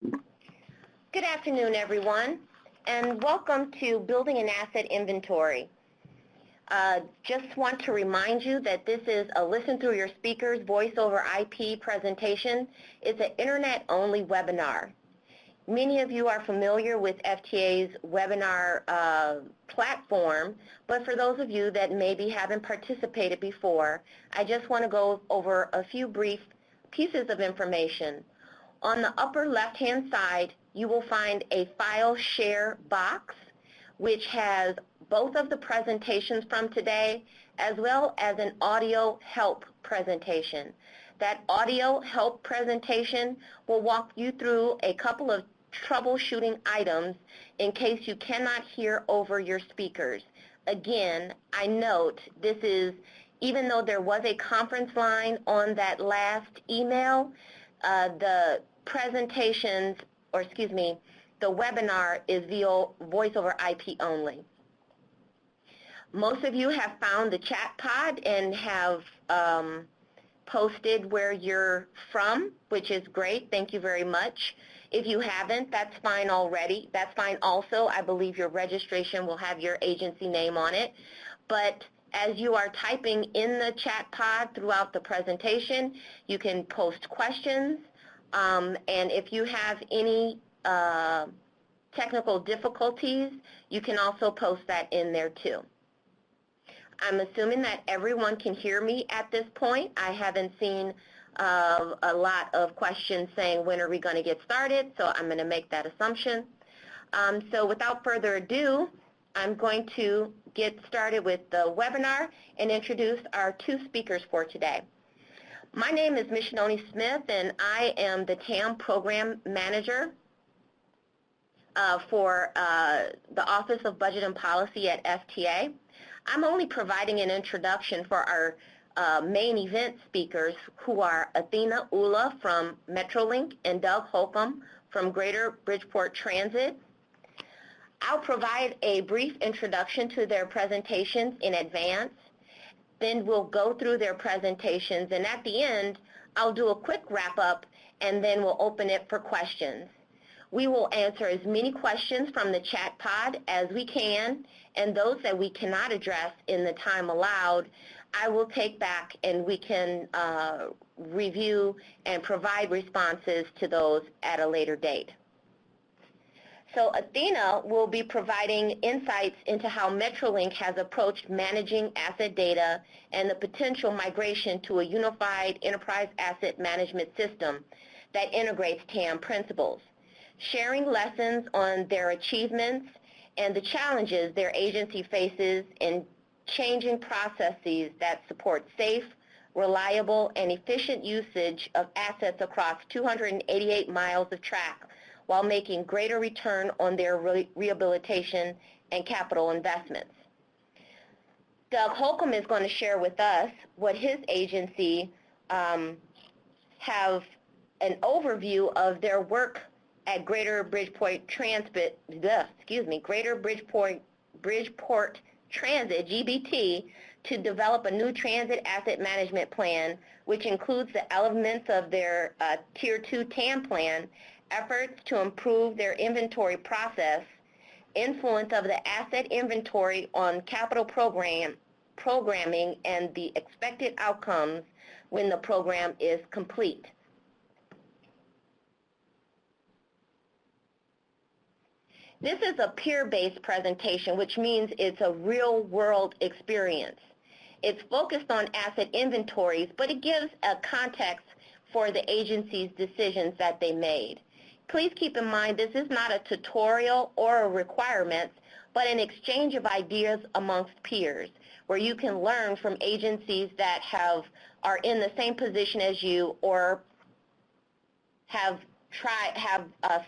Good afternoon, everyone, and welcome to Building an Asset Inventory. Just want to remind you that this is a Listen Through Your Speakers Voice over IP presentation. It's an internet-only webinar. Many of you are familiar with FTA's webinar platform, but for those of you that maybe haven't participated before, I just want to go over a few brief pieces of information. On the upper left-hand side, you will find a file share box, which has both of the presentations from today, as well as an audio help presentation. That audio help presentation will walk you through a couple of troubleshooting items in case you cannot hear over your speakers. Again, I note this is, even though there was a conference line on that last email, the presentations, or excuse me, the webinar is via voice over IP only. Most of you have found the chat pod and have posted where you're from, which is great. Thank you very much. If you haven't, that's fine already. That's fine also. I believe your registration will have your agency name on it. But as you are typing in the chat pod throughout the presentation, you can post questions. And if you have any technical difficulties, you can also post that in there too. I'm assuming that everyone can hear me at this point. I haven't seen a lot of questions saying when are we going to get started, so I'm going to make that assumption. So without further ado, I'm going to get started with the webinar and introduce our two speakers for today. My name is Mishnoni Smith, and I am the TAM Program Manager for the Office of Budget and Policy at FTA. I'm only providing an introduction for our main event speakers, who are Athena Ula from Metrolink and Doug Holcomb from Greater Bridgeport Transit. I'll provide a brief introduction to their presentations in advance. Then we'll go through their presentations, and at the end, I'll do a quick wrap-up, and then we'll open it for questions. We will answer as many questions from the chat pod as we can, and those that we cannot address in the time allowed, I will take back and we can review and provide responses to those at a later date. So Athena will be providing insights into how Metrolink has approached managing asset data and the potential migration to a unified enterprise asset management system that integrates TAM principles, sharing lessons on their achievements and the challenges their agency faces in changing processes that support safe, reliable, and efficient usage of assets across 288 miles of track, while making greater return on their rehabilitation and capital investments. Doug Holcomb is going to share with us what his agency have an overview of their work at Greater Bridgeport Transit, Greater Bridgeport Transit, GBT, to develop a new transit asset management plan, which includes the elements of their Tier 2 TAM plan, efforts to improve their inventory process, influence of the asset inventory on capital programming, and the expected outcomes when the program is complete. This is a peer-based presentation, which means it's a real-world experience. It's focused on asset inventories, but it gives a context for the agency's decisions that they made. Please keep in mind this is not a tutorial or a requirement, but an exchange of ideas amongst peers, where you can learn from agencies that are in the same position as you or have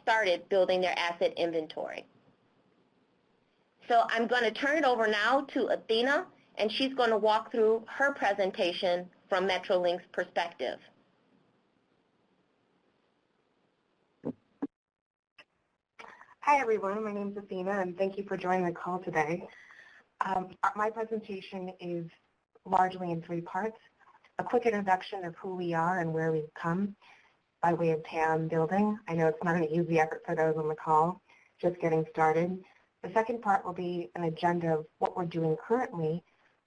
started building their asset inventory. So I'm going to turn it over now to Athena, and she's going to walk through her presentation from Metrolink's perspective. Hi everyone, my name is Athena and thank you for joining the call today. My presentation is largely in three parts: a quick introduction of who we are and where we've come, by way of TAM building. I know it's not an easy effort for those on the call, just getting started. The second part will be an agenda of what we're doing currently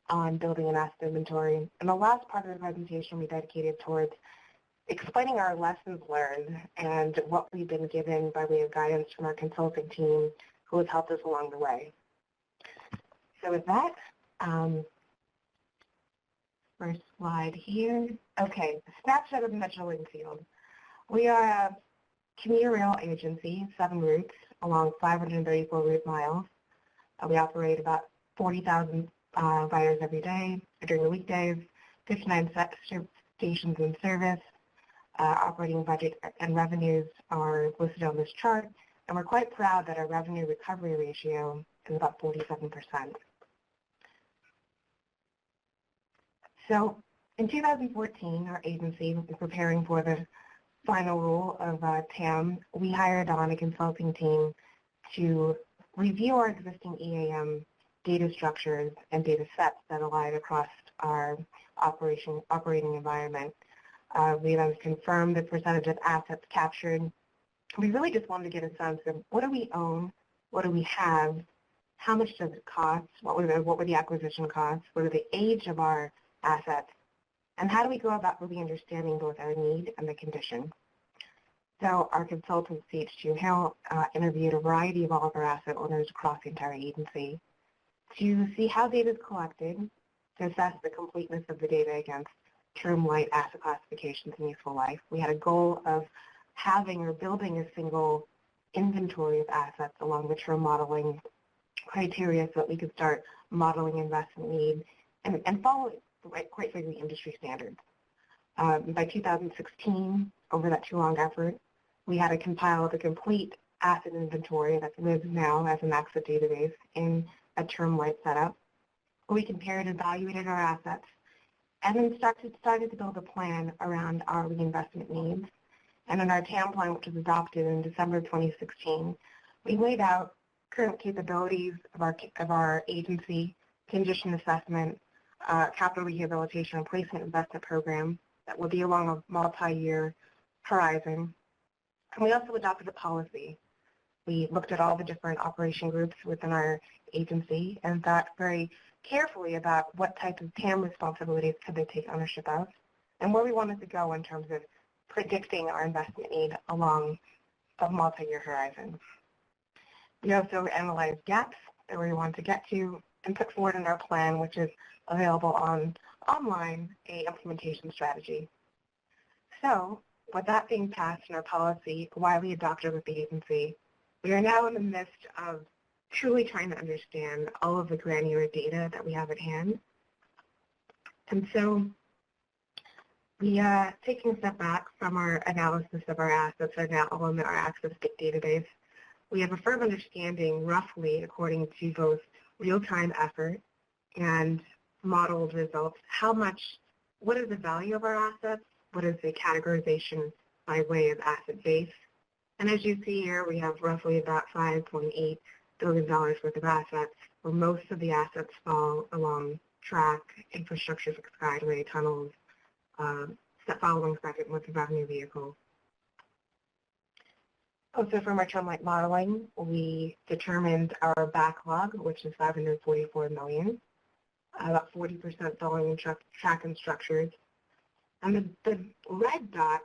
on building an asset inventory. And the last part of the presentation will be dedicated towards explaining our lessons learned and what we've been given by way of guidance from our consulting team who has helped us along the way. So with that, first slide here. Okay, snapshot of the Metrolink field. We are a commuter rail agency, 7 routes along 534 route miles. We operate about 40,000 riders every day during the weekdays, 59 stations in service. Operating budget and revenues are listed on this chart, and we're quite proud that our revenue recovery ratio is about 47%. So in 2014, our agency was preparing for the final rule of TAM. We hired on a consulting team to review our existing EAM data structures and data sets that aligned across our operating environment. We then confirmed the percentage of assets captured. We really just wanted to get a sense of what do we own, what do we have, how much does it cost, what were the acquisition costs, what are the age of our assets, and how do we go about really understanding both our need and the condition. So our consultant, CH2 Hill, interviewed a variety of all of our asset owners across the entire agency to see how data is collected, to assess the completeness of the data against term light asset classifications and useful life. We had a goal of having or building a single inventory of assets along the term modeling criteria so that we could start modeling investment need and follow, quite frankly, industry standards. By 2016, over that too-long effort, we had to compile the complete asset inventory that lives now as an asset database in a term light setup. We compared and evaluated our assets and then started to build a plan around our reinvestment needs. And in our TAM plan, which was adopted in December of 2016, we laid out current capabilities of our agency, condition assessment, capital rehabilitation and placement investment program that will be along a multi-year horizon. And we also adopted a policy. We looked at all the different operation groups within our agency and thought very carefully about what type of TAM responsibilities could they take ownership of and where we wanted to go in terms of predicting our investment need along a multi-year horizon. We also analyzed gaps that we wanted to get to and put forward in our plan, which is available online, a implementation strategy. So with that being passed in our policy, widely adopted with the agency, we are now in the midst of truly trying to understand all of the granular data that we have at hand. And so we are taking a step back from our analysis of our assets are now all in our access database. We have a firm understanding, roughly, according to both real-time effort and modeled results, what is the value of our assets, what is the categorization by way of asset base. And as you see here, we have roughly about $5.8 billion worth of assets, where most of the assets fall along track, infrastructure, skyway, tunnels, following second with the revenue vehicles. Also from our term light modeling, we determined our backlog, which is $544 million, about 40% falling in track and structures. And the red dot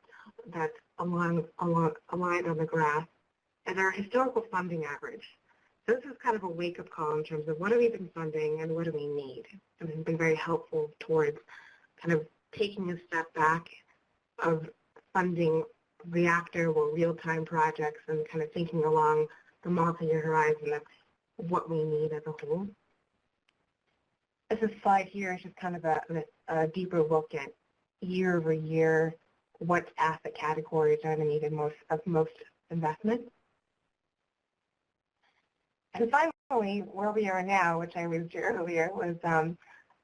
that's aligned on the graph is our historical funding average. So this is kind of a wake-up call in terms of what have we been funding and what do we need. And it's been very helpful towards kind of taking a step back of funding reactor or real-time projects and kind of thinking along the multi-year horizon of what we need as a whole. This slide here is just kind of a deeper look at year over year what asset categories are in need of most investment. And finally, where we are now, which I alluded to earlier, was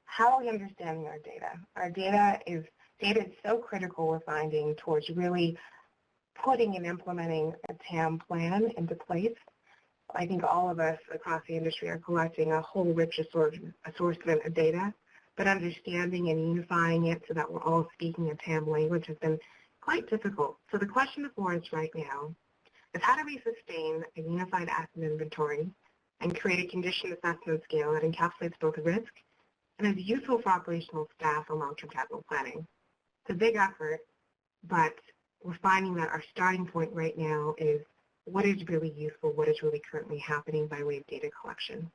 how are we understanding our data? Our data is so critical, we're finding, towards really putting and implementing a TAM plan into place. I think all of us across the industry are collecting a whole rich assortment of data, but understanding and unifying it so that we're all speaking a TAM language has been quite difficult. So the question before us right now is how do we sustain a unified asset inventory and create a condition assessment scale that encapsulates both risk and is useful for operational staff and long-term capital planning. It's a big effort, but we're finding that our starting point right now is what is really useful, what is really currently happening by way of data collection.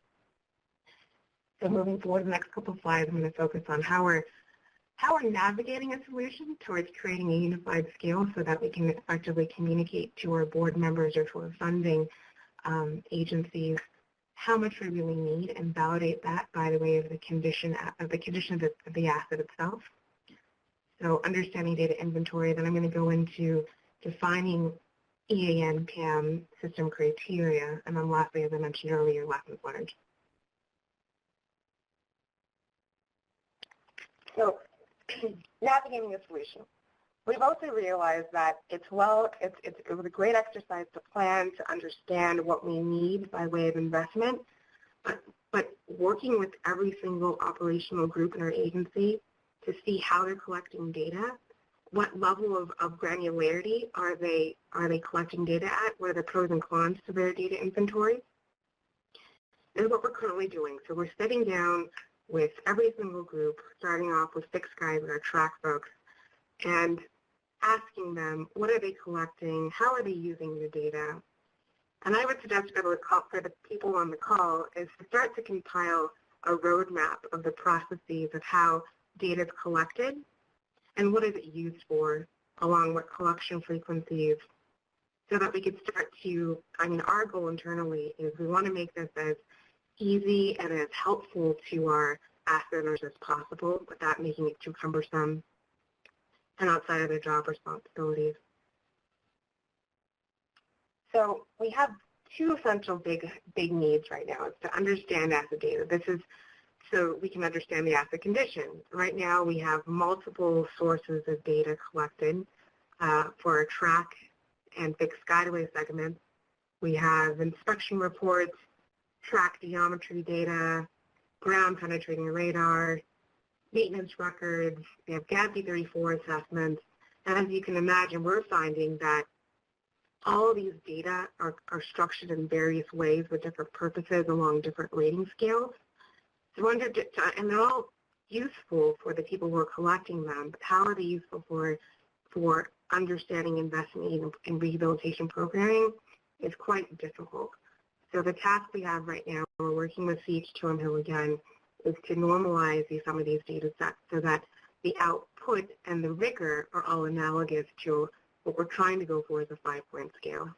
So moving forward, the next couple of slides, I'm going to focus on how we're navigating a solution towards creating a unified scale so that we can effectively communicate to our board members or to our funding agencies how much we really need and validate that by the way of the condition of the asset itself. So understanding data inventory, then I'm going to go into defining EAN PAM system criteria, and then lastly, as I mentioned earlier, lessons learned. So navigating a solution. We've also realized that it was a great exercise to plan, to understand what we need by way of investment, but working with every single operational group in our agency to see how they're collecting data, what level of granularity are they collecting data at, what are the pros and cons to their data inventory, is what we're currently doing. So we're sitting down with every single group, starting off with 6 guys that are track folks, and asking them, what are they collecting, how are they using the data? And I would suggest for the people on the call is to start to compile a roadmap of the processes of how data is collected and what is it used for, along with collection frequencies, so that we could start to, our goal internally is we want to make this as easy and as helpful to our asset owners as possible without making it too cumbersome and outside of their job responsibilities. So we have 2 essential big needs right now. It's to understand asset data. This is so we can understand the asset condition. Right now we have multiple sources of data collected for our track and fixed guideway segments. We have inspection reports, track geometry data, ground penetrating radar, maintenance records, we have GBT 34 assessments, and as you can imagine, we're finding that all of these data are structured in various ways with different purposes along different rating scales. So and they're all useful for the people who are collecting them, but how are they useful for understanding investment in rehabilitation programming is quite difficult. So the task we have right now, we're working with CH2M Hill again, is to normalize some of these data sets so that the output and the rigor are all analogous to what we're trying to go for as a 5-point scale.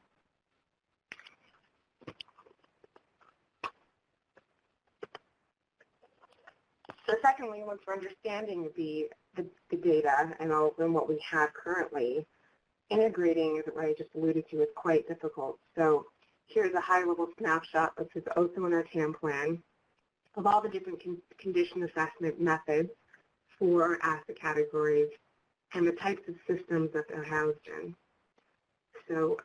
So secondly, once we're understanding the data and what we have currently, integrating, as I just alluded to, is quite difficult. So here's a high-level snapshot, which is also in our TAM plan, of all the different condition assessment methods for our asset categories and the types of systems that they're housed in. So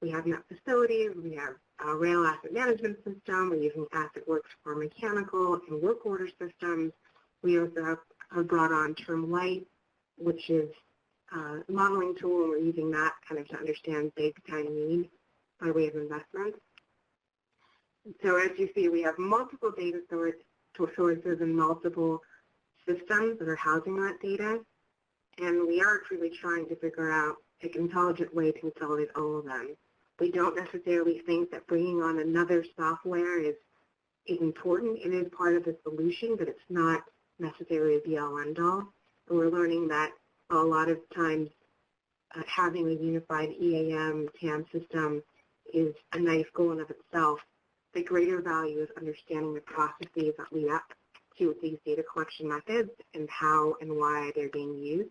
we have net facilities, we have a rail asset management system, we're using asset works for mechanical and work order systems. We also have brought on Term Light, which is a modeling tool, and we're using that kind of to understand big time need by way of investment. So as you see, we have multiple data sources and multiple systems that are housing that data, and we are truly trying to figure out an intelligent way to consolidate all of them. We don't necessarily think that bringing on another software is important. It is part of the solution, but it's not necessarily a be-all, end-all. And we're learning that a lot of times having a unified EAM TAM system is a nice goal in of itself. The greater value is understanding the processes that lead up to these data collection methods and how and why they're being used,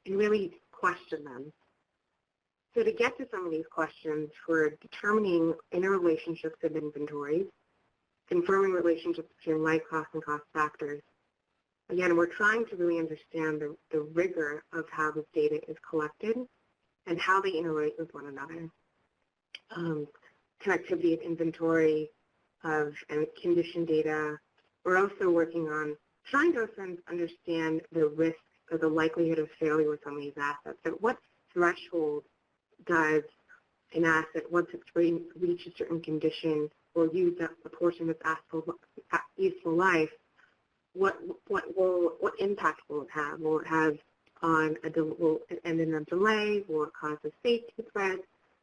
and really question them. So to get to some of these questions, we're determining interrelationships of inventories, confirming relationships between life costs and cost factors. Again, we're trying to really understand the rigor of how this data is collected and how they interrelate with one another. Connectivity of inventory and condition data. We're also working on trying to understand the risk the likelihood of failure with some of these assets. So what threshold does an asset, once it's reached a certain condition or used up a portion of its useful life, what impact will it have? Will it have will it end in a delay? Will it cause a safety threat?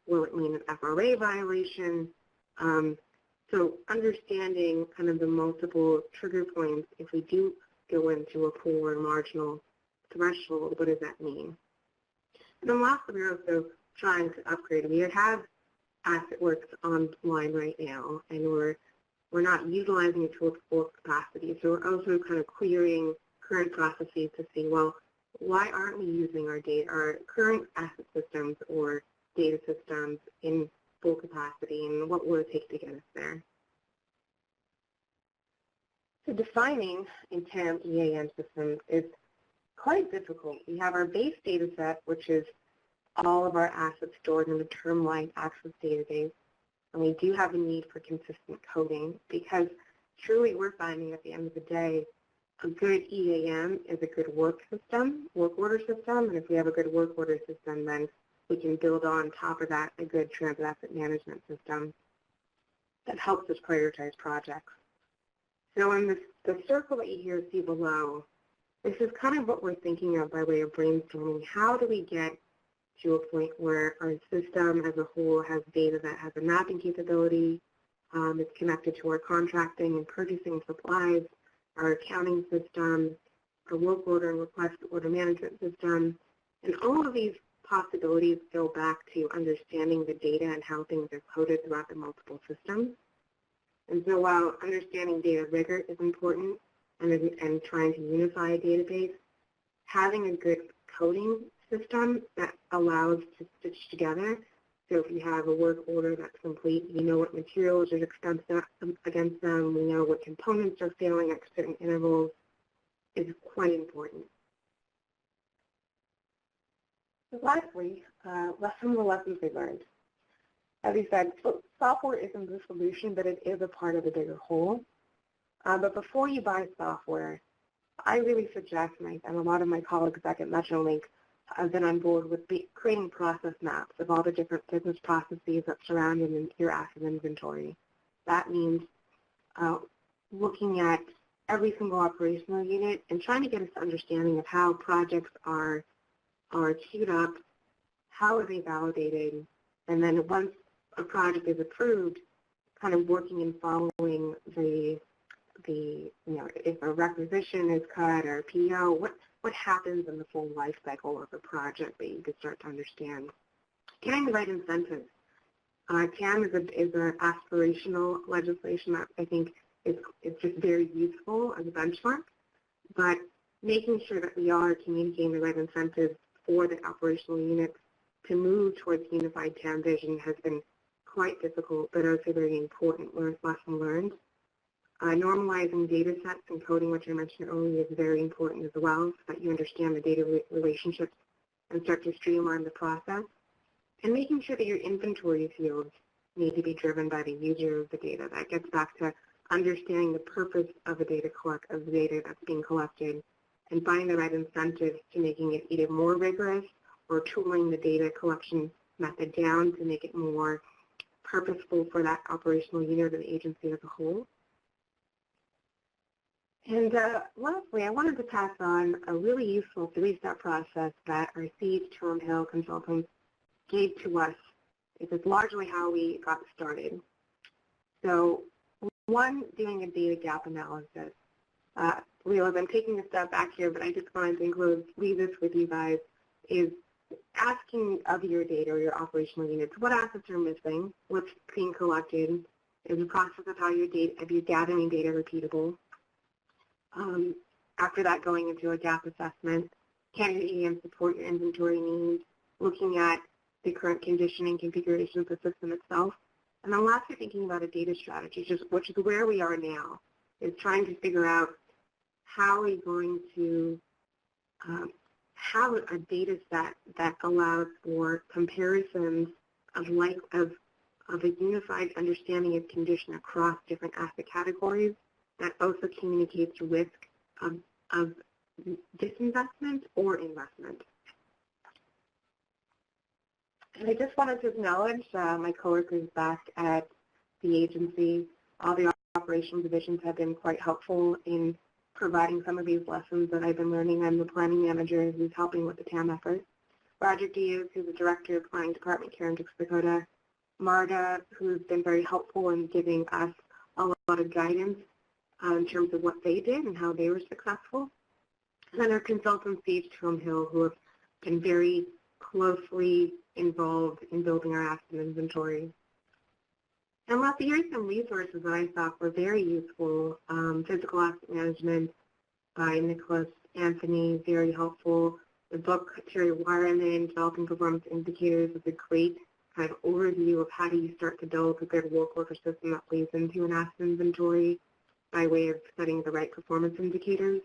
Will it mean an FRA violation? So understanding kind of the multiple trigger points, if we do go into a poor or marginal threshold, what does that mean? And then lastly, we're also trying to upgrade. We have AssetWorks online right now, and we're not utilizing it to its full capacity. So we're also kind of querying current processes to see, well, why aren't we using our current asset systems or data systems in full capacity, and what will it take to get us there? So defining a TAM EAM system is quite difficult. We have our base data set, which is all of our assets stored in the term line access database, and we do have a need for consistent coding because truly we're finding at the end of the day a good EAM is a good work order system, and if we have a good work order system, then we can build on top of that a good transit asset management system that helps us prioritize projects. So in the circle that you see below, this is kind of what we're thinking of by way of brainstorming. How do we get to a point where our system as a whole has data that has a mapping capability, it's connected to our contracting and purchasing supplies, our accounting system, our work order and request order management system, and all of these possibilities go back to understanding the data and how things are coded throughout the multiple systems. And so while understanding data rigor is important and trying to unify a database, having a good coding system that allows to stitch together. So if you have a work order that's complete, you know what materials are expensed against them, we know what components are failing at certain intervals, is quite important. So lastly, some of the lessons we learned. As we said, software isn't the solution, but it is a part of the bigger whole. But before you buy software, I really suggest, and a lot of my colleagues back at Metrolink have been on board with creating process maps of all the different business processes that surround your asset inventory. That means looking at every single operational unit and trying to get us understanding of how projects are queued up, how are they validated, and then once a project is approved, kind of working and following if a requisition is cut or a PO, what happens in the full life cycle of a project that you can start to understand. Getting the right incentives. TAM is an aspirational legislation that I think is just very useful as a benchmark, but making sure that we are communicating the right incentives for the operational units to move towards unified TAM vision has been quite difficult, but also very important lesson learned. Normalizing data sets and coding, which I mentioned earlier, is very important as well, so that you understand the data relationships and start to streamline the process. And making sure that your inventory fields need to be driven by the user of the data. That gets back to understanding the purpose of the data that's being collected and finding the right incentives to making it either more rigorous or tooling the data collection method down to make it more purposeful for that operational unit or the agency as a whole. And lastly, I wanted to pass on a really useful three-step process that our Siege Hill consultants gave to us. It is largely how we got started. So one, doing a data gap analysis. Realize I'm taking a step back here, but I just wanted to leave this with you guys, is asking of your data or your operational units, what assets are missing, what's being collected, is the process of how you're gathering data repeatable. After that, going into a gap assessment, can your EM support your inventory needs, looking at the current condition and configuration of the system itself. And then lastly, thinking about a data strategy, which is where we are now, is trying to figure out how we're going to have a data set that allows for comparisons of a unified understanding of condition across different asset categories that also communicates risk of disinvestment or investment. And I just wanted to acknowledge my coworkers back at the agency. All the operations divisions have been quite helpful in providing some of these lessons that I've been learning. I'm the planning manager who's helping with the TAM effort. Roger Diaz, who's the director of planning department here in Dakota. Marta, who's been very helpful in giving us a lot of guidance in terms of what they did and how they were successful. And then our consultants, Steve Hill, who have been very closely involved in building our asset inventory. And here's some resources that I thought were very useful. Physical Asset Management by Nicholas Anthony, very helpful. The book, Terry Wireman, Developing Performance Indicators, is a great kind of overview of how do you start to build a good work order system that plays into an asset inventory by way of setting the right performance indicators.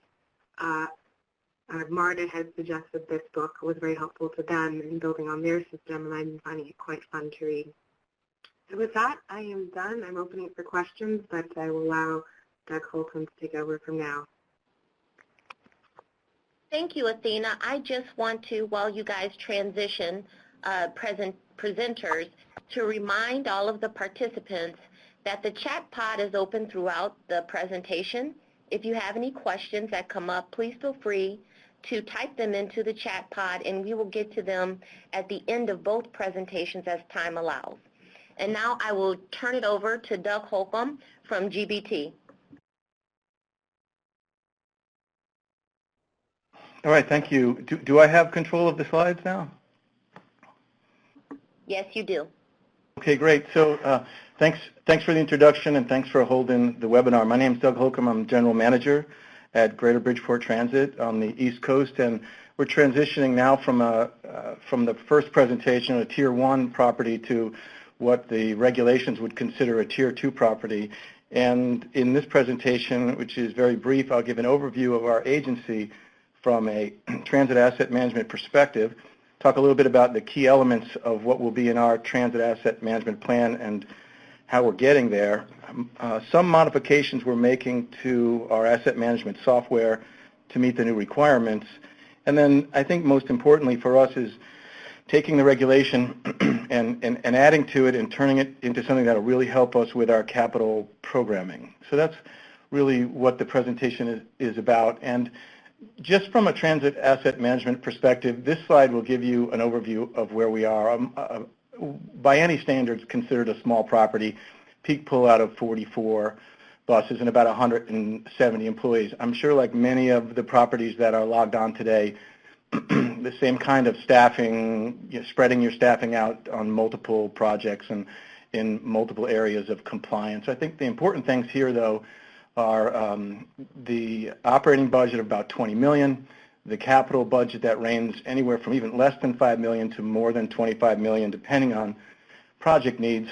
Marta had suggested this book was very helpful to them in building on their system, and I'm finding it quite fun to read. So with that, I am done. I'm opening it for questions, but I will allow Doug Holcomb to take over from now. Thank you, Athena. I just want to, while you guys transition presenters, to remind all of the participants that the chat pod is open throughout the presentation. If you have any questions that come up, please feel free to type them into the chat pod, and we will get to them at the end of both presentations as time allows. And now I will turn it over to Doug Holcomb from GBT. All right, thank you. Do I have control of the slides now? Yes, you do. Okay, great. So thanks for the introduction, and thanks for holding the webinar. My name is Doug Holcomb. I'm General Manager at Greater Bridgeport Transit on the East Coast, and we're transitioning now from the first presentation, a Tier 1 property, to what the regulations would consider a Tier 2 property. And in this presentation, which is very brief, I'll give an overview of our agency from a transit asset management perspective, talk a little bit about the key elements of what will be in our transit asset management plan and how we're getting there. Some modifications we're making to our asset management software to meet the new requirements. And then I think most importantly for us is taking the regulation and adding to it and turning it into something that will really help us with our capital programming. So that's really what the presentation is about. And just from a transit asset management perspective, this slide will give you an overview of where we are. By any standards, considered a small property, peak pull-out of 44 buses and about 170 employees. I'm sure like many of the properties that are logged on today, the same kind of staffing, spreading your staffing out on multiple projects and in multiple areas of compliance. I think the important things here, though, are the operating budget of about $20 million, the capital budget that ranges anywhere from even less than $5 million to more than $25 million, depending on project needs.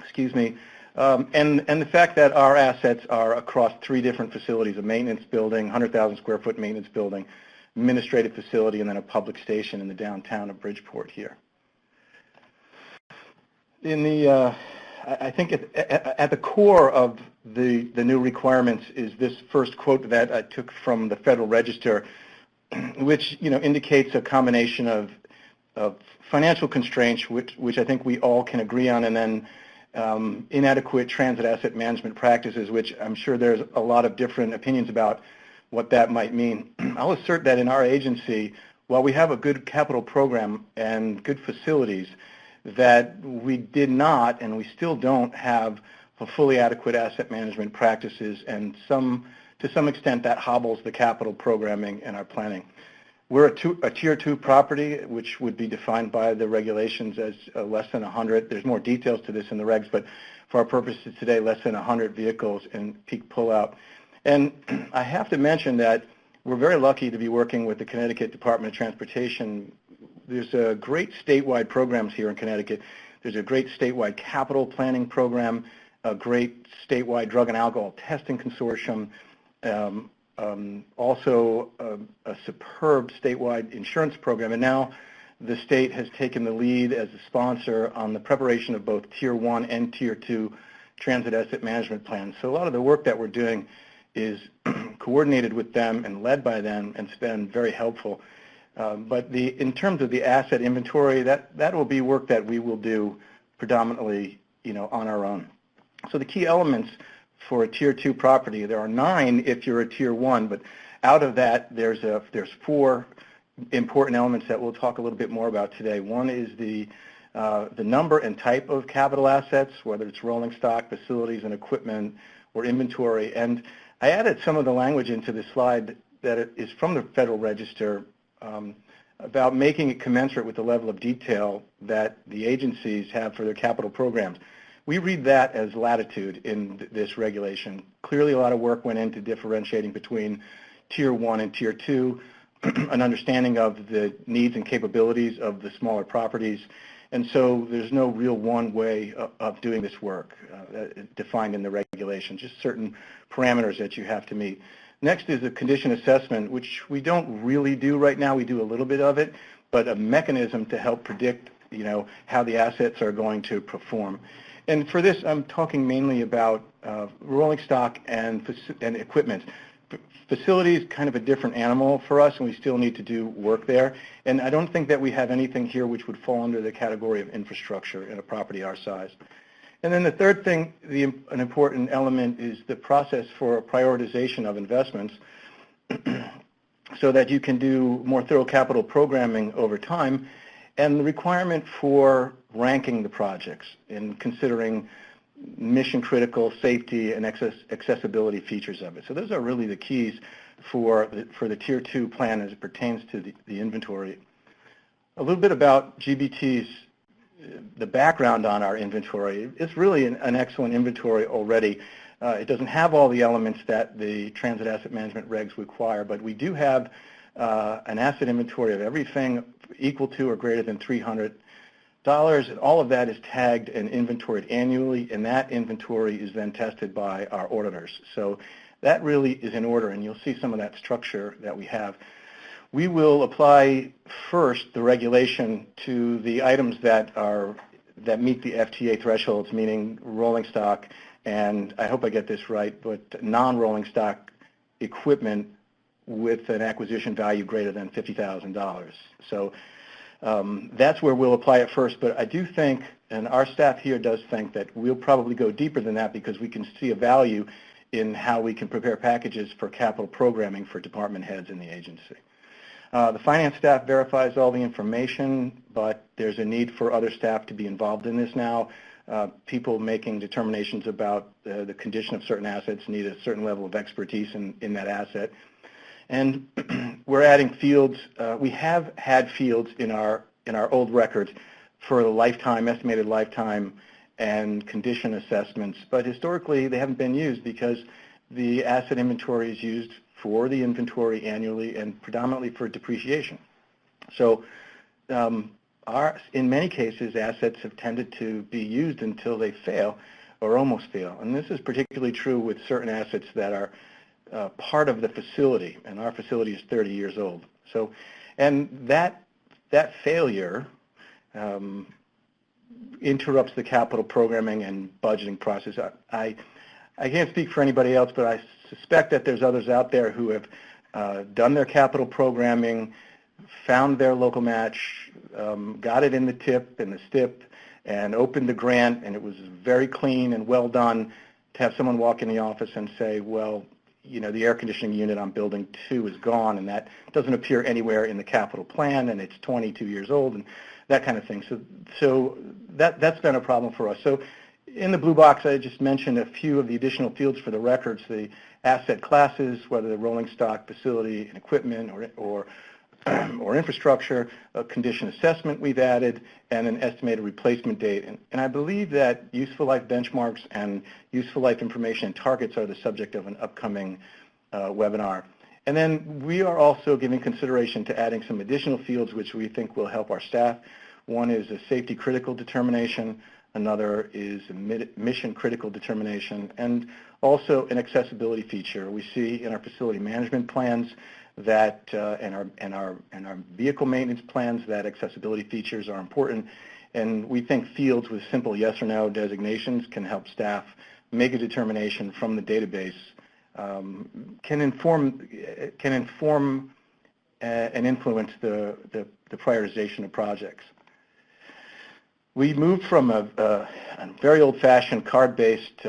Excuse me. And the fact that our assets are across 3 different facilities: a maintenance building, 100,000 square foot maintenance building, administrative facility, and then a public station in the downtown of Bridgeport here. In the I think at the core of the new requirements is this first quote that I took from the Federal Register, which indicates a combination of financial constraints, which I think we all can agree on, and then inadequate transit asset management practices, which I'm sure there's a lot of different opinions about what that might mean. I'll assert that in our agency, while we have a good capital program and good facilities, that we did not and we still don't have a fully adequate asset management practices, and to some extent that hobbles the capital programming and our planning. We're a Tier 2 property, which would be defined by the regulations as less than 100. There's more details to this in the regs, but for our purposes today, less than 100 vehicles in peak pullout. And I have to mention that we're very lucky to be working with the Connecticut Department of Transportation. There's great statewide programs here in Connecticut. There's a great statewide capital planning program, a great statewide drug and alcohol testing consortium, also a superb statewide insurance program. And now the state has taken the lead as a sponsor on the preparation of both Tier 1 and Tier 2 transit asset management plans. So a lot of the work that we're doing is coordinated with them and led by them, and it's been very helpful. But in terms of the asset inventory, that will be work that we will do predominantly, on our own. So the key elements for a Tier 2 property, there are 9 if you're a Tier 1, but out of that, there's 4 important elements that we'll talk a little bit more about today. One is the number and type of capital assets, whether it's rolling stock, facilities and equipment, or inventory. And I added some of the language into this slide that is from the Federal Register about making it commensurate with the level of detail that the agencies have for their capital programs. We read that as latitude in this regulation. Clearly, a lot of work went into differentiating between Tier 1 and Tier 2, an understanding of the needs and capabilities of the smaller properties. And so there's no real one way of doing this work defined in the regulation, just certain parameters that you have to meet. Next is a condition assessment, which we don't really do right now. We do a little bit of it, but a mechanism to help predict, how the assets are going to perform. And for this, I'm talking mainly about rolling stock and equipment. Facilities, kind of a different animal for us, and we still need to do work there. And I don't think that we have anything here which would fall under the category of infrastructure in a property our size. And then the third thing, an important element, is the process for prioritization of investments so that you can do more thorough capital programming over time, and the requirement for ranking the projects and considering mission-critical safety and accessibility features of it. So those are really the keys for the Tier 2 plan as it pertains to the inventory. A little bit about GBT's, the background on our inventory. It's really an excellent inventory already. It doesn't have all the elements that the transit asset management regs require, but we do have an asset inventory of everything equal to or greater than $300. And all of that is tagged and inventoried annually, and that inventory is then tested by our auditors. So that really is in order, and you'll see some of that structure that we have. We will apply first the regulation to the items that meet the FTA thresholds, meaning rolling stock, and I hope I get this right, but non-rolling stock equipment with an acquisition value greater than $50,000. So that's where we'll apply it first, but I do think, and our staff here does think, that we'll probably go deeper than that because we can see a value in how we can prepare packages for capital programming for department heads in the agency. The finance staff verifies all the information, but there's a need for other staff to be involved in this now. People making determinations about the condition of certain assets need a certain level of expertise in that asset. And we're adding fields. We have had fields in our old records for the lifetime, estimated lifetime, and condition assessments, but historically they haven't been used because the asset inventory is used for the inventory annually and predominantly for depreciation. So in many cases, assets have tended to be used until they fail or almost fail. And this is particularly true with certain assets that are part of the facility, and our facility is 30 years old. So, and that failure interrupts the capital programming and budgeting process. I can't speak for anybody else, but I suspect that there's others out there who have done their capital programming, found their local match, got it in the TIP and the STIP, and opened the grant, and it was very clean and well done to have someone walk in the office and say, well, the air conditioning unit on building 2 is gone, and that doesn't appear anywhere in the capital plan, and it's 22 years old, and that kind of thing. So that's been a problem for us. So in the blue box, I just mentioned a few of the additional fields for the records, the asset classes, whether the rolling stock, facility, and equipment, or infrastructure, a condition assessment we've added, and an estimated replacement date. And I believe that useful life benchmarks and useful life information and targets are the subject of an upcoming webinar. And then we are also giving consideration to adding some additional fields which we think will help our staff. One is a safety critical determination, another is a mission critical determination, and also an accessibility feature. We see in our facility management plans that and our vehicle maintenance plans that accessibility features are important, and we think fields with simple yes or no designations can help staff make a determination from the database can inform and influence the prioritization of projects. We moved from a very old-fashioned card-based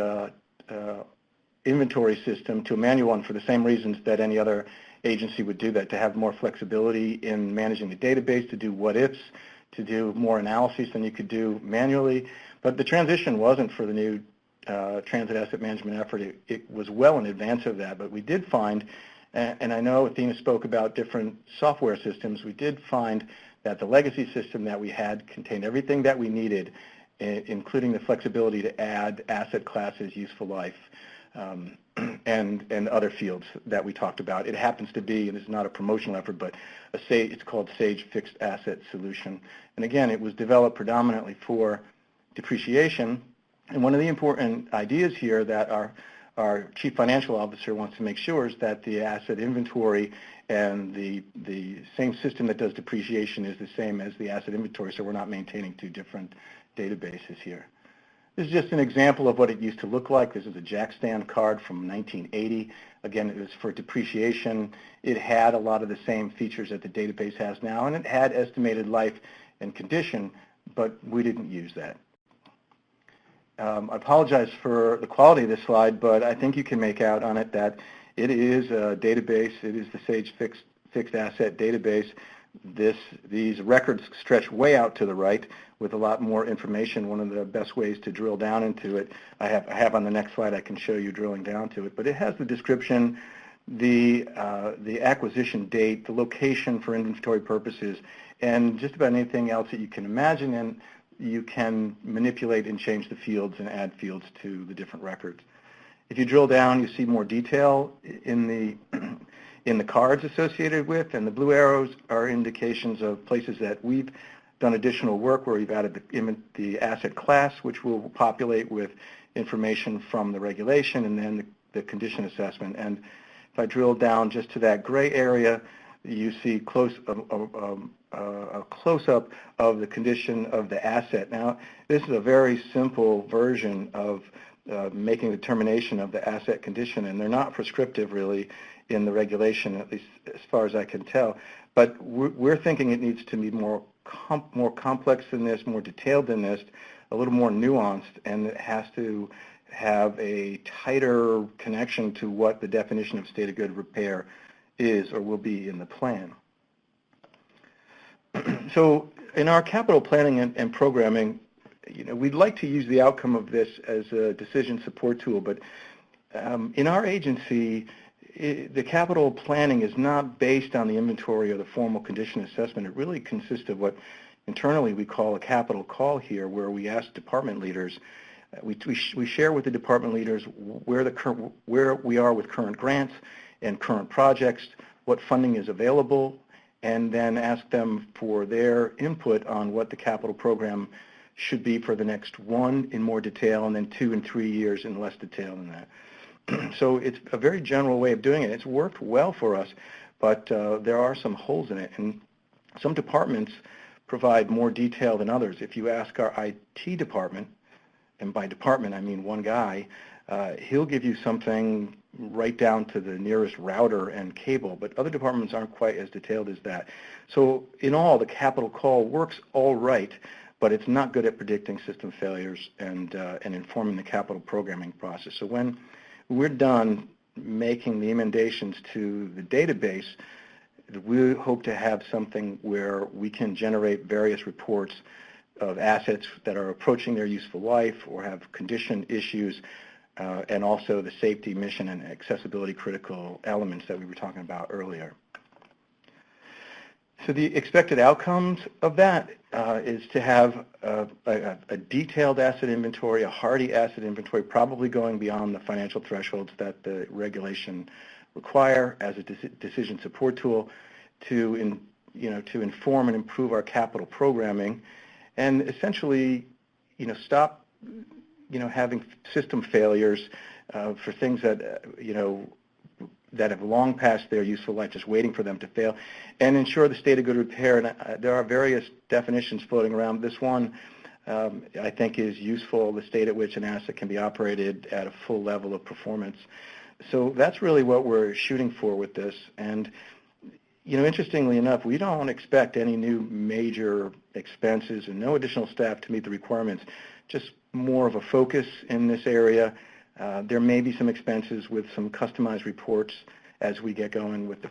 inventory system to a manual one for the same reasons that any other agency would do that, to have more flexibility in managing the database, to do what-ifs, to do more analysis than you could do manually. But the transition wasn't for the new transit asset management effort. It was well in advance of that, but we did find, and I know Athena spoke about different software systems, we did find that the legacy system that we had contained everything that we needed, including the flexibility to add asset classes, useful life, and other fields that we talked about. It happens to be, and it's not a promotional effort, but it's called Sage Fixed Asset Solution. And again, it was developed predominantly for depreciation. And one of the important ideas here that our Chief Financial Officer wants to make sure is that the asset inventory and the same system that does depreciation is the same as the asset inventory, so we're not maintaining two different databases here. This is just an example of what it used to look like. This is a jack stand card from 1980. Again, it was for depreciation. It had a lot of the same features that the database has now, and it had estimated life and condition, but we didn't use that. I apologize for the quality of this slide, but I think you can make out on it that it is a database. It is the Sage Fixed Asset Database. These records stretch way out to the right with a lot more information. One of the best ways to drill down into it, I have on the next slide, I can show you drilling down to it, but it has the description, the acquisition date, the location for inventory purposes, and just about anything else that you can imagine, and you can manipulate and change the fields and add fields to the different records. If you drill down, you see more detail in the cards associated with, and the blue arrows are indications of places that we've done additional work where we've added the asset class, which will populate with information from the regulation and then the condition assessment. And if I drill down just to that gray area, you see a close-up of the condition of the asset. Now, this is a very simple version of making a determination of the asset condition, and they're not prescriptive really in the regulation, at least as far as I can tell. But we're thinking it needs to be more complex than this, more detailed than this, a little more nuanced, and it has to have a tighter connection to what the definition of state of good repair is or will be in the plan. So in our capital planning and programming, we'd like to use the outcome of this as a decision support tool, but in our agency, the capital planning is not based on the inventory or the formal condition assessment. It really consists of what internally we call a capital call here, where we ask department leaders, we share with the department leaders where we are with current grants and current projects, what funding is available, and then ask them for their input on what the capital program should be for the next 1 in more detail, and then 2 and 3 years in less detail than that. So it's a very general way of doing it. It's worked well for us, but there are some holes in it, and some departments provide more detail than others. If you ask our IT department, and by department I mean one guy, he'll give you something right down to the nearest router and cable, but other departments aren't quite as detailed as that. So in all, the capital call works all right, but it's not good at predicting system failures and informing the capital programming process. So when we're done making the emendations to the database, we hope to have something where we can generate various reports of assets that are approaching their useful life or have condition issues, and also the safety, mission, and accessibility critical elements that we were talking about earlier. So the expected outcomes of that is to have a detailed asset inventory, a hardy asset inventory, probably going beyond the financial thresholds that the regulation require as a decision support tool to inform and improve our capital programming, and essentially, stop, having system failures for things that, that have long passed their useful life, just waiting for them to fail, and ensure the state of good repair. And there are various definitions floating around. This one, I think, is useful, the state at which an asset can be operated at a full level of performance. So that's really what we're shooting for with this. And, interestingly enough, we don't expect any new major expenses and no additional staff to meet the requirements, just more of a focus in this area. There may be some expenses with some customized reports as we get going with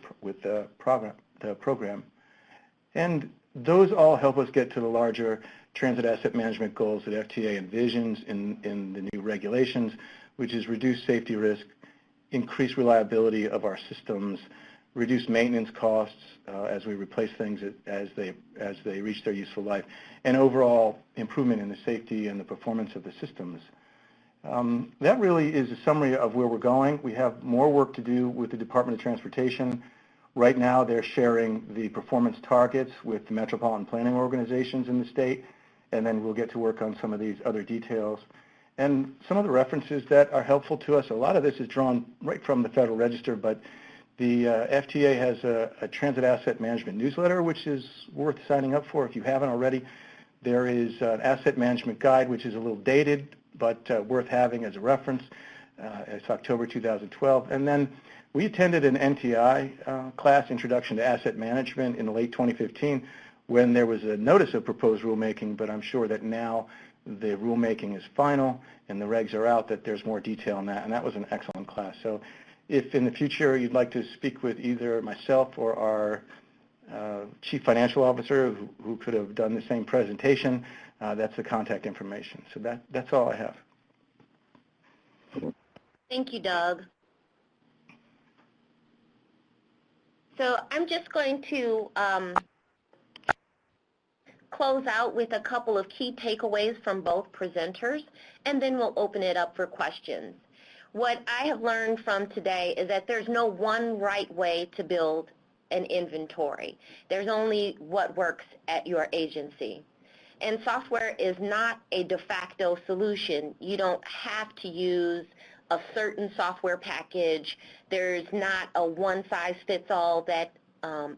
the program. And those all help us get to the larger transit asset management goals that FTA envisions in the new regulations, which is reduce safety risk, increase reliability of our systems, reduce maintenance costs as we replace things as they reach their useful life, and overall improvement in the safety and the performance of the systems. That really is a summary of where we're going. We have more work to do with the Department of Transportation. Right now, they're sharing the performance targets with the metropolitan planning organizations in the state, and then we'll get to work on some of these other details. And some of the references that are helpful to us, a lot of this is drawn right from the Federal Register, but the FTA has a transit asset management newsletter, which is worth signing up for if you haven't already. There is an asset management guide, which is a little dated, but worth having as a reference. It's October 2012. And then we attended an NTI class, Introduction to Asset Management, in late 2015 when there was a notice of proposed rulemaking, but I'm sure that now the rulemaking is final and the regs are out, that there's more detail on that, and that was an excellent class. So if in the future you'd like to speak with either myself or our Chief Financial Officer who could have done the same presentation, that's the contact information. So that's all I have. Thank you, Doug. So I'm just going to close out with a couple of key takeaways from both presenters, and then we'll open it up for questions. What I have learned from today is that there's no one right way to build an inventory. There's only what works at your agency. And software is not a de facto solution. You don't have to use a certain software package. There's not a one-size-fits-all that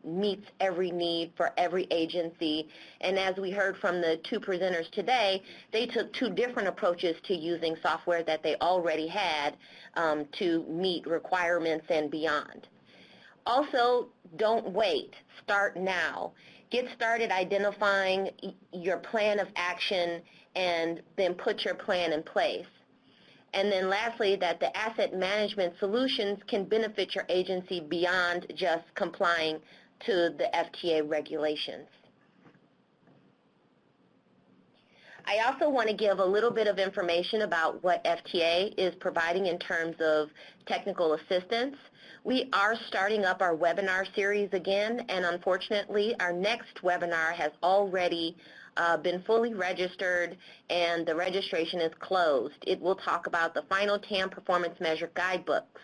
meets every need for every agency. And as we heard from the two presenters today, they took two different approaches to using software that they already had to meet requirements and beyond. Also, don't wait. Start now. Get started identifying your plan of action and then put your plan in place. And then lastly, that the asset management solutions can benefit your agency beyond just complying to the FTA regulations. I also want to give a little bit of information about what FTA is providing in terms of technical assistance. We are starting up our webinar series again, and unfortunately, our next webinar has already been fully registered, and the registration is closed. It will talk about the final TAM performance measure guidebooks.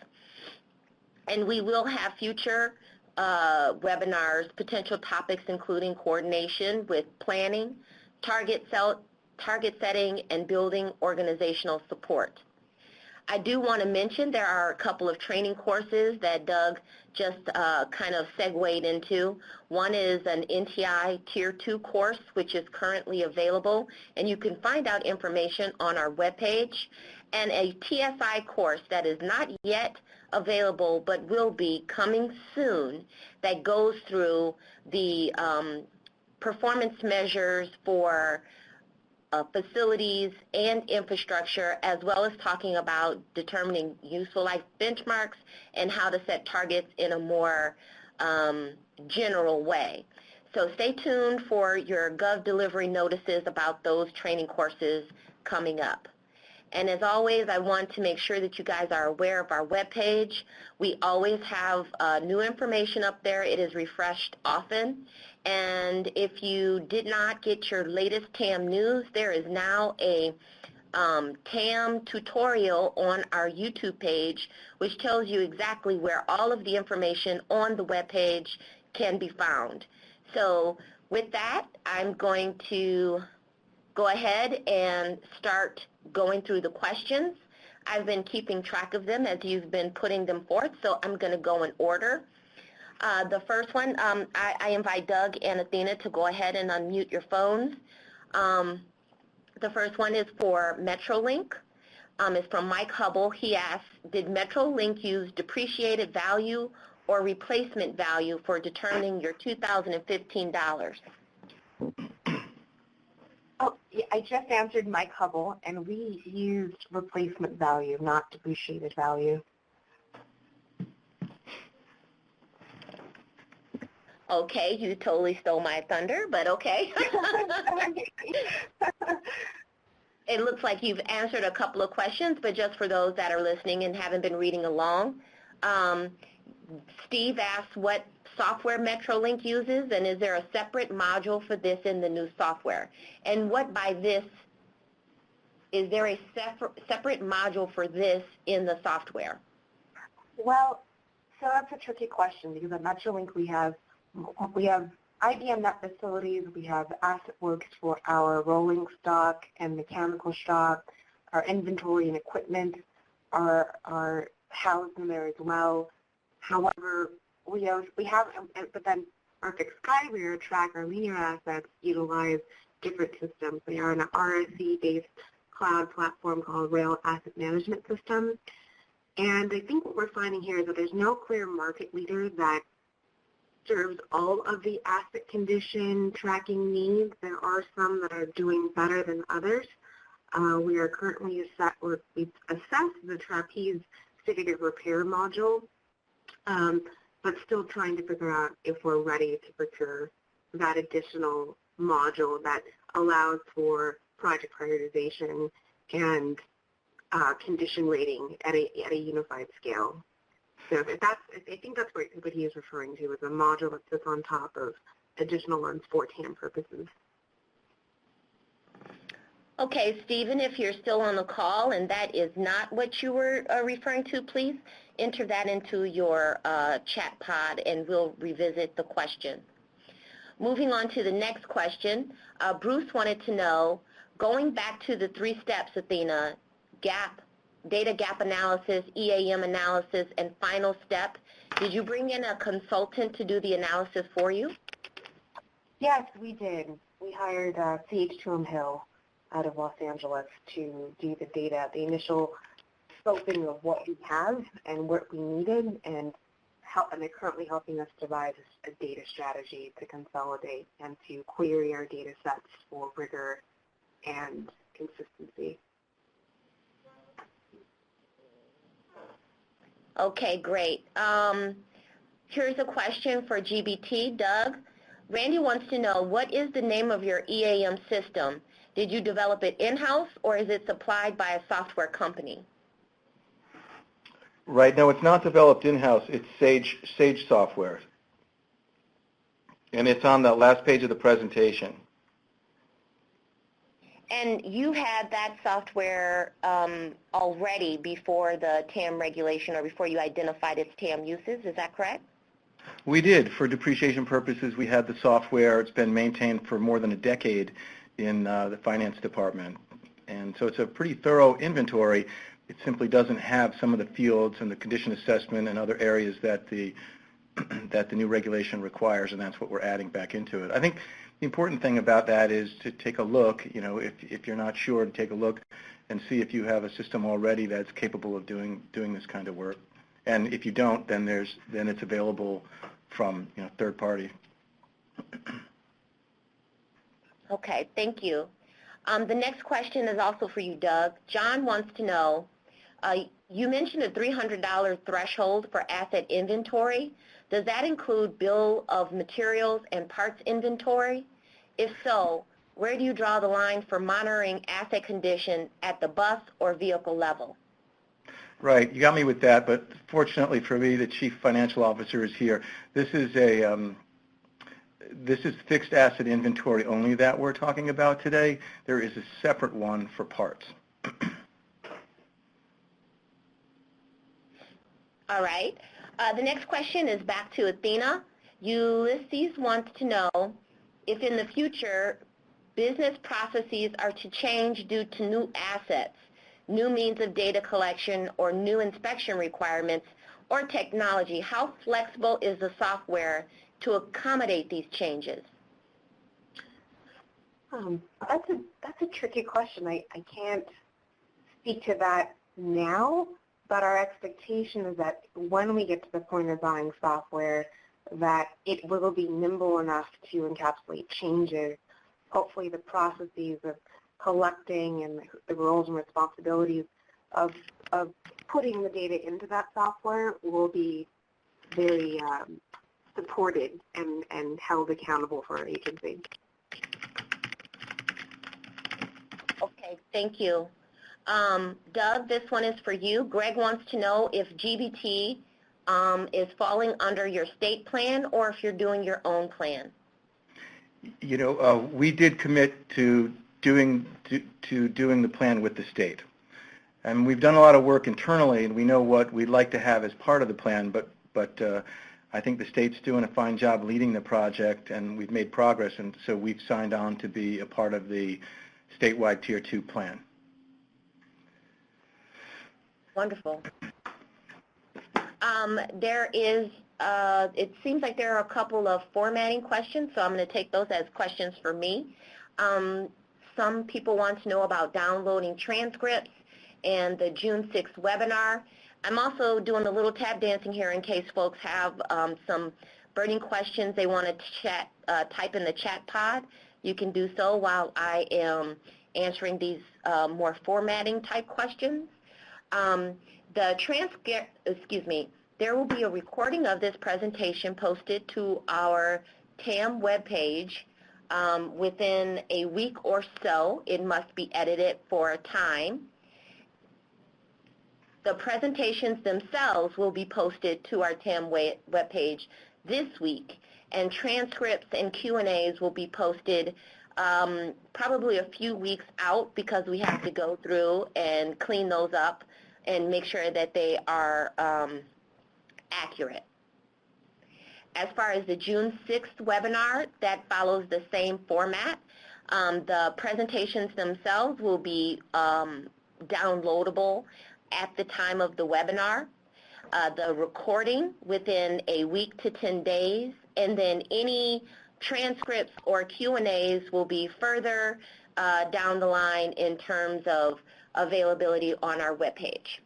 And we will have future webinars, potential topics including coordination with planning, target setting, and building organizational support. I do want to mention there are a couple of training courses that Doug just kind of segued into. One is an NTI Tier 2 course, which is currently available, and you can find out information on our webpage, and a TSI course that is not yet available but will be coming soon that goes through the performance measures for facilities and infrastructure, as well as talking about determining useful life benchmarks and how to set targets in a more general way. So stay tuned for your Gov delivery notices about those training courses coming up. And as always, I want to make sure that you guys are aware of our webpage. We always have new information up there. It is refreshed often. And if you did not get your latest TAM news, there is now a TAM tutorial on our YouTube page, which tells you exactly where all of the information on the webpage can be found. So with that, I'm going to go ahead and start going through the questions. I've been keeping track of them as you've been putting them forth, so I'm going to go in order. The first one, I invite Doug and Athena to go ahead and unmute your phones. The first one is for Metrolink. is from Mike Hubble. He asks, did Metrolink use depreciated value or replacement value for determining your 2015 dollars? Oh, yeah, I just answered Mike Hubble, and we used replacement value, not depreciated value. Okay, you totally stole my thunder, but okay. It looks like you've answered a couple of questions, but just for those that are listening and haven't been reading along, Steve asked what software Metrolink uses, and is there a separate module for this in the new software? And what by this, is there a separate module for this in the software? Well, so that's a tricky question because at Metrolink we have IBM Net Facilities, we have AssetWorks for our rolling stock and mechanical stock, our inventory and equipment are housed in there as well. However, but then our fixed Skyware track, our linear assets utilize different systems. They are an RSC-based cloud platform called Rail Asset Management System. And I think what we're finding here is that there's no clear market leader that serves all of the asset condition tracking needs. There are some that are doing better than others. We are currently we've assessed the trapeze certificate repair module, but still trying to figure out if we're ready to procure that additional module that allows for project prioritization and condition rating at a unified scale. So I think that's what he is referring to, is a module that sits on top of additional ones for TAM purposes. Okay, Stephen, if you're still on the call and that is not what you were referring to, please enter that into your chat pod and we'll revisit the question. Moving on to the next question, Bruce wanted to know, going back to the 3 steps, Athena, data gap analysis, EAM analysis, and final step, did you bring in a consultant to do the analysis for you? Yes, we did. We hired CH2M Hill out of Los Angeles to do the initial scoping of what we have and what we needed, and they're currently helping us devise a data strategy to consolidate and to query our data sets for rigor and consistency. Okay, great. Here's a question for GBT. Doug, Randy wants to know, what is the name of your EAM system? Did you develop it in-house or is it supplied by a software company? Right. No, it's not developed in-house. It's Sage software. And it's on the last page of the presentation. And you had that software already before the TAM regulation or before you identified its TAM uses, is that correct? We did. For depreciation purposes, we had the software. It's been maintained for more than a decade in the finance department. And so it's a pretty thorough inventory. It simply doesn't have some of the fields and the condition assessment and other areas that the new regulation requires, and that's what we're adding back into it. I think the important thing about that is to take a look, if you're not sure, to take a look and see if you have a system already that's capable of doing this kind of work. And if you don't, then it's available from third party. Okay, thank you. The next question is also for you, Doug. John wants to know, you mentioned a $300 threshold for asset inventory. Does that include bill of materials and parts inventory? If so, where do you draw the line for monitoring asset condition at the bus or vehicle level? Right, you got me with that, but fortunately for me, the Chief Financial Officer is here. This is fixed asset inventory only that we're talking about today. There is a separate one for parts. All right. The next question is back to Athena. Ulysses wants to know if in the future business processes are to change due to new assets, new means of data collection, or new inspection requirements or technology, how flexible is the software to accommodate these changes? That's a tricky question. I can't speak to that now, but our expectation is that when we get to the point of buying software, that it will be nimble enough to encapsulate changes. Hopefully the processes of collecting and the roles and responsibilities of putting the data into that software will be very supported and held accountable for our agency. Okay, thank you. Doug, this one is for you. Greg wants to know if GBT is falling under your state plan or if you're doing your own plan. You know, we did commit to doing the plan with the state. And we've done a lot of work internally, and we know what we'd like to have as part of the plan, but I think the state's doing a fine job leading the project, and we've made progress, and so we've signed on to be a part of the statewide Tier 2 plan. Wonderful. There is, it seems like there are a couple of formatting questions, so I'm going to take those as questions for me. Some people want to know about downloading transcripts and the June 6th webinar. I'm also doing a little tap dancing here in case folks have some burning questions they want to type in the chat pod. You can do so while I am answering these more formatting type questions. The transcript, there will be a recording of this presentation posted to our TAM webpage within a week or so. It must be edited for a time. The presentations themselves will be posted to our TAM webpage this week, and transcripts and Q&As will be posted probably a few weeks out because we have to go through and clean those up and make sure that they are accurate. As far as the June 6th webinar, that follows the same format. The presentations themselves will be downloadable at the time of the webinar, the recording within a week to 10 days, and then any transcripts or Q&As will be further down the line in terms of availability on our webpage.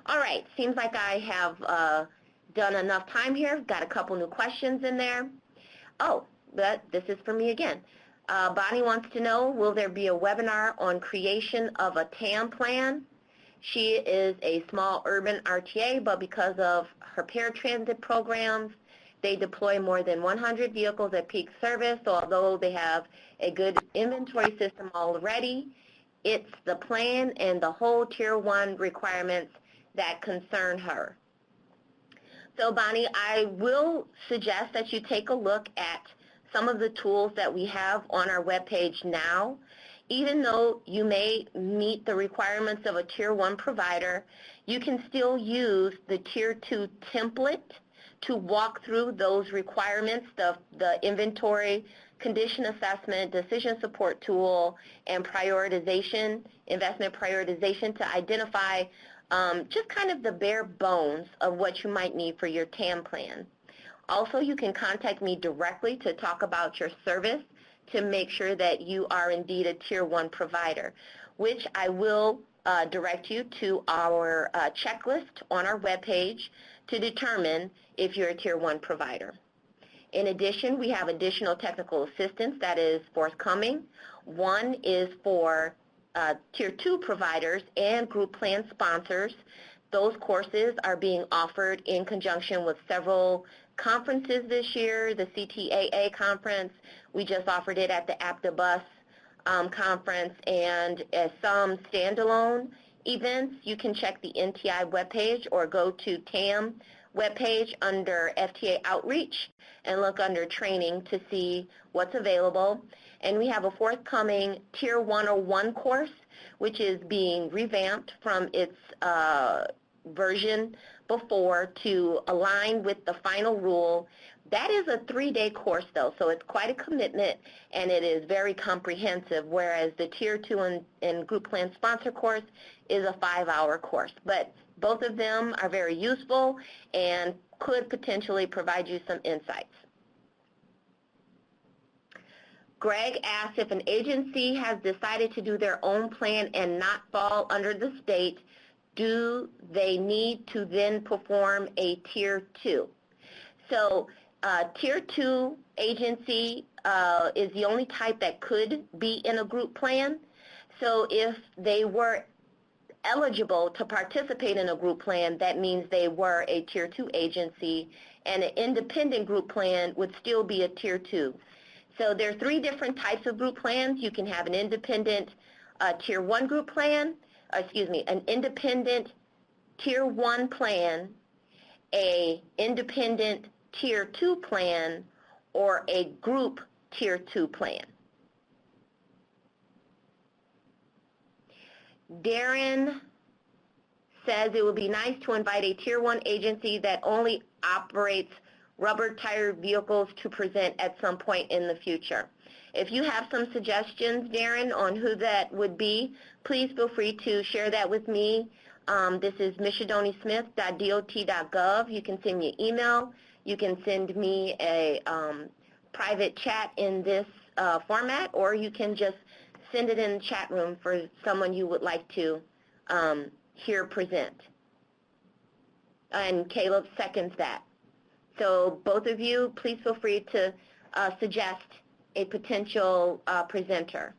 All right, seems like I have done enough time here. Got a couple new questions in there. Oh, but this is for me again. Bonnie wants to know, will there be a webinar on creation of a TAM plan? She is a small urban RTA, but because of her paratransit programs, they deploy more than 100 vehicles at peak service, so although they have a good inventory system already, it's the plan and the whole Tier 1 requirements that concern her. So Bonnie, I will suggest that you take a look at some of the tools that we have on our webpage now. Even though you may meet the requirements of a Tier 1 provider, you can still use the Tier 2 template to walk through those requirements, the inventory, condition assessment, decision support tool, and prioritization, investment prioritization to identify just kind of the bare bones of what you might need for your TAM plan. Also, you can contact me directly to talk about your service to make sure that you are indeed a Tier 1 provider, which I will direct you to our checklist on our webpage to determine if you're a Tier 1 provider. In addition, we have additional technical assistance that is forthcoming. One is for Tier 2 providers and group plan sponsors. Those courses are being offered in conjunction with several conferences this year, the CTAA conference. We just offered it at the APTA-BUS conference, and as some standalone events, you can check the NTI webpage or go to TAM webpage under FTA Outreach and look under training to see what's available. And we have a forthcoming Tier 101 course, which is being revamped from its version before to align with the final rule. That is a 3-day course, though, so it's quite a commitment, and it is very comprehensive, whereas the Tier 2 and Group Plan Sponsor course is a 5-hour course. But both of them are very useful and could potentially provide you some insights. Greg asked if an agency has decided to do their own plan and not fall under the state, do they need to then perform a Tier 2? So Tier 2 agency is the only type that could be in a group plan. So if they were eligible to participate in a group plan, that means they were a Tier 2 agency, and an independent group plan would still be a Tier 2. So there are 3 different types of group plans. You can have an independent Tier 1 group plan, an independent Tier 1 plan, a independent Tier 2 plan, or a group Tier 2 plan. Darren says it would be nice to invite a Tier 1 agency that only operates rubber-tired vehicles to present at some point in the future. If you have some suggestions, Darren, on who that would be, please feel free to share that with me. This is michidonismith.dot.gov. You can send me an email. You can send me a private chat in this format, or you can just send it in the chat room for someone you would like to hear present. And Caleb seconds that. So both of you, please feel free to suggest a potential presenter.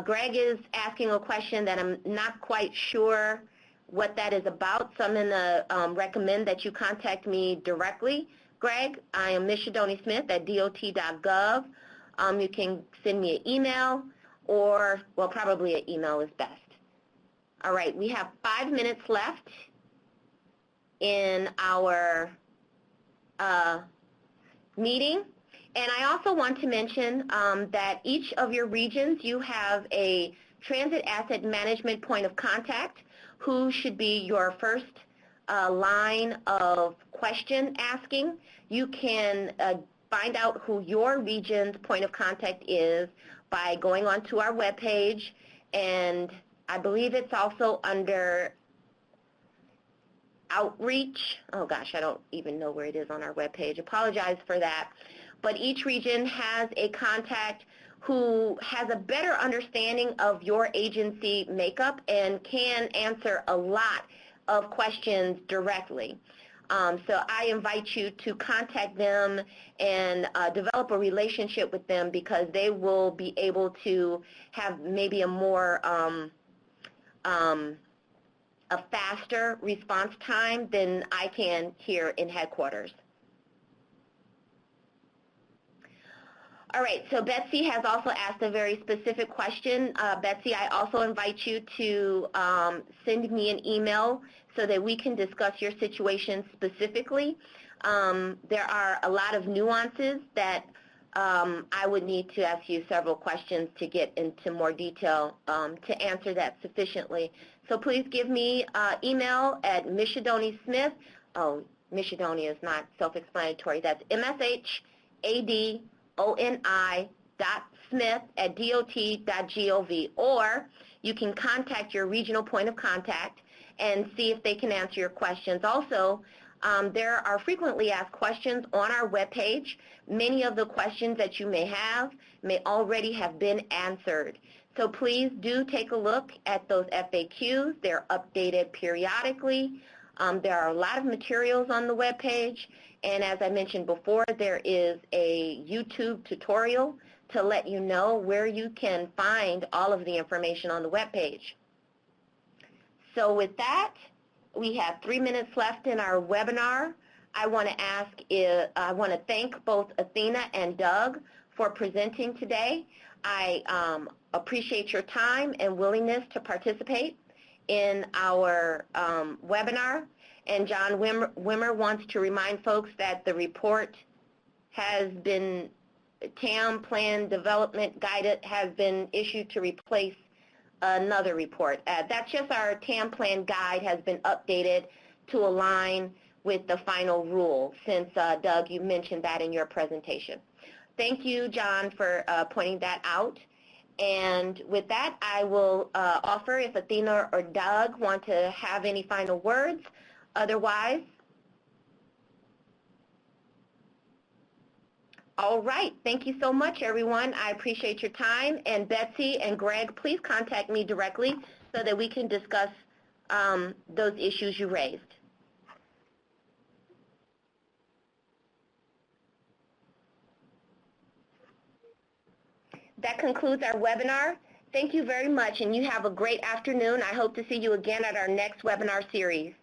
Greg is asking a question that I'm not quite sure what that is about, so I'm going to recommend that you contact me directly. Greg, I am michidonismith@dot.gov. You can send me an email, or, well, probably an email is best. All right, we have 5 minutes left in our meeting. And I also want to mention that each of your regions, you have a transit asset management point of contact who should be your first line of question asking. You can find out who your region's point of contact is by going onto our webpage, and I believe it's also under outreach. Oh gosh, I don't even know where it is on our webpage. Apologize for that. But each region has a contact who has a better understanding of your agency makeup and can answer a lot of questions directly. So I invite you to contact them and develop a relationship with them, because they will be able to have maybe a more a faster response time than I can here in headquarters. All right, so Betsy has also asked a very specific question. Betsy, I also invite you to send me an email so that we can discuss your situation specifically. There are a lot of nuances that I would need to ask you several questions to get into more detail to answer that sufficiently. So please give me email at michidonismith. Oh, Michidoni is not self-explanatory. That's mshadoni.smith@dot.gov, or you can contact your regional point of contact and see if they can answer your questions. Also, there are frequently asked questions on our webpage. Many of the questions that you may have may already have been answered. So please do take a look at those FAQs. They're updated periodically. There are a lot of materials on the webpage, and as I mentioned before, there is a YouTube tutorial to let you know where you can find all of the information on the webpage. So with that, we have 3 minutes left in our webinar. I want to thank both Athena and Doug for presenting today. I appreciate your time and willingness to participate in our webinar. And John Wimmer wants to remind folks that the report has been, TAM Plan Development Guided, has been issued to replace another report. That's just our TAM Plan Guide has been updated to align with the final rule, since, Doug, you mentioned that in your presentation. Thank you, John, for pointing that out. And with that, I will offer if Athena or Doug want to have any final words. Otherwise, All right. Thank you so much, everyone. I appreciate your time. And Betsy and Greg, please contact me directly so that we can discuss those issues you raised. That concludes our webinar. Thank you very much, and you have a great afternoon. I hope to see you again at our next webinar series.